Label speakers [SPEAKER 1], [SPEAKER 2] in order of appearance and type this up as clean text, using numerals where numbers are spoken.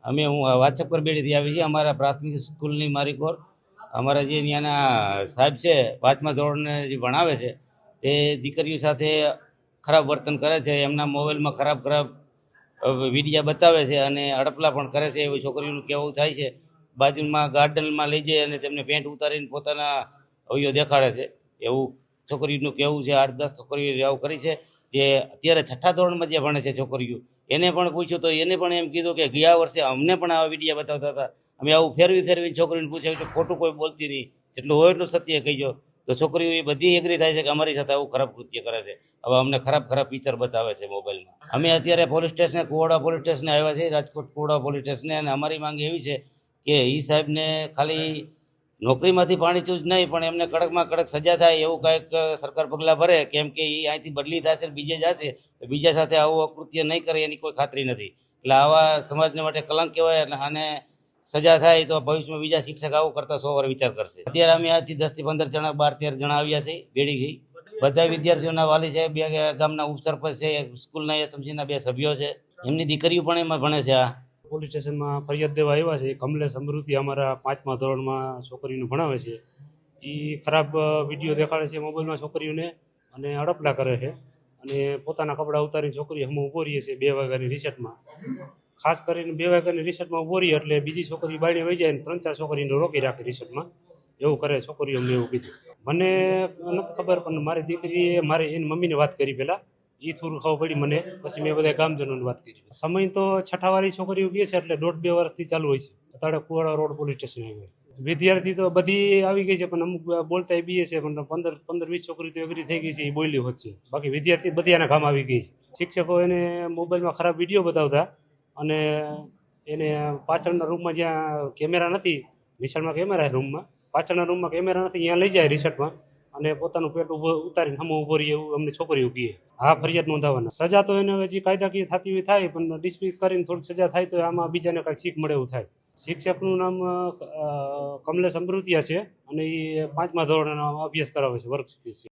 [SPEAKER 1] અમે હું વાચક પર બેડીથી આવી છે અમારા પ્રાથમિક સ્કૂલની મારી કોર અમારા જે ત્યાંના સાહેબ છે 5મા ધોરણને જે ભણાવે છે તે દીકરીઓ સાથે ખરાબ વર્તન કરે છે, એમના મોબાઈલમાં ખરાબ ખરાબ વિડીયા બતાવે છે અને અડપલા પણ કરે છે એવી છોકરીઓનું કહેવું થાય છે. બાજુમાં ગાર્ડનમાં લઈ જાય અને તેમને પેન્ટ ઉતારીને પોતાના અવયવ દેખાડે છે એવું છોકરીઓનું કહેવું છે. 8-10 છોકરીઓ આવું કરી છે. જે અત્યારે 6ઠ્ઠા ધોરણમાં જે ભણે છે છોકરીઓ એને પણ પૂછ્યું તો એને પણ એમ કીધું કે ગયા વર્ષે અમને પણ આવા વિડીયા બતાવતા હતા, અમે આવું ફેરવી ફેરવીને છોકરીને પૂછ્યું છે, ખોટું કોઈ બોલતી નહીં, જેટલું હોય એટલું સત્ય કહીજો. તો છોકરીઓ એ બધી એગ્રી થાય છે કે અમારી સાથે આવું ખરાબ કૃત્ય કરે છે. હવે અમને ખરાબ ખરાબ પિક્ચર બતાવે છે મોબાઈલમાં. અમે અત્યારે પોલીસ સ્ટેશને કુવાડા પોલીસ સ્ટેશને આવ્યા છીએ, રાજકોટ કુવાડા પોલીસ સ્ટેશને, અને અમારી માંગ એવી છે કે એ સાહેબને ખાલી નોકરીમાંથી પાણીચૂજ નહીં પણ એમને કડકમાં કડક સજા થાય એવું કાંઈક સરકાર પગલાં ભરે, કેમ કે એ અહીંથી બદલી થશે બીજે જશે તો બીજા સાથે આવું અકૃત્ય નહીં કરે એની કોઈ ખાતરી નથી. એટલે આવા સમાજને માટે કલંક કહેવાય અને સજા થાય તો ભવિષ્યમાં બીજા શિક્ષક આવું કરતા 100 વાર વિચાર કરશે. અત્યારે અમે આજથી 10 થી 15 જણા 12-13 જણા આવ્યા છે બેડીથી. બધા વિદ્યાર્થીઓના વાલી છે, 2 ગામના ઉપસરપંચ છે, સ્કૂલના એસએમસીના 2 સભ્યો છે, એમની દીકરીઓ પણ એમાં ભણે છે. આ
[SPEAKER 2] પોલીસ સ્ટેશનમાં ફરિયાદ દેવા આવ્યા છે. કમલેશ અમૃતિ અમારા 5મા ધોરણમાં છોકરીઓને ભણાવે છે. એ ખરાબ વિડીયો દેખાડે છે મોબાઈલમાં છોકરીઓને અને અડપલા કરે છે અને પોતાના કપડાં ઉતારીને છોકરી અમે ઊભો રહીએ છીએ 2 વાગ્યાની રિસેટમાં. ખાસ કરીને 2 વાગ્યાની રિસેટમાં ઊભો રહીએ એટલે બીજી છોકરી બાયણે વહી જાય ને 3-4 છોકરીને રોકી રાખે રિસેટમાં. એવું કરે છોકરીઓ, અમને એવું કીધું. મને નથી ખબર પણ મારી દીકરીએ એની મમ્મીને વાત કરી પહેલાં, એ થોડું ખબર પડી મને, પછી મેં બધા ગામજનોને વાત કરી. સમય તો છઠ્ઠાવાળી છોકરીઓ કહે છે એટલે 1.5-2 વર્ષથી ચાલુ હોય છે. અત્યારે કુવાડા રોડ પોલીસ સ્ટેશન આવ્યો. વિદ્યાર્થી તો બધી આવી ગઈ છે પણ અમુક બોલતા બીએ છે, પણ 15-20 છોકરી તો એગ્રી થઈ ગઈ છે, એ બોલી હોત છે. બાકી વિદ્યાર્થી બધી આના કામ આવી ગઈ. શિક્ષકો એને મોબાઈલમાં ખરાબ વિડીયો બતાવતા અને એને પાછળના રૂમમાં જ્યાં કેમેરા નથી, નિશાળમાં કેમેરા રૂમમાં, પાછળના રૂમમાં કેમેરા નથી, ત્યાં લઈ જાય રિસર્ટમાં અને પોતાનું પેટ ઉતારીને સામે ઊભો રહી એવું અમને છોકરીઓ કહે. હા, ફરિયાદ નોંધાવવાના. સજા તો એને હવે જે કાયદાકીય થતી હોય થાય, પણ ડિસ્મિસ કરીને થોડીક સજા થાય તો આમાં બીજાને કાંઈક શીખ મળે એવું થાય. શિક્ષકનું નામ કમલેશ અમૃતિયા છે અને એ 5મા ધોરણનો અભ્યાસ કરાવે છે, વર્ગ શિક્ષક છે.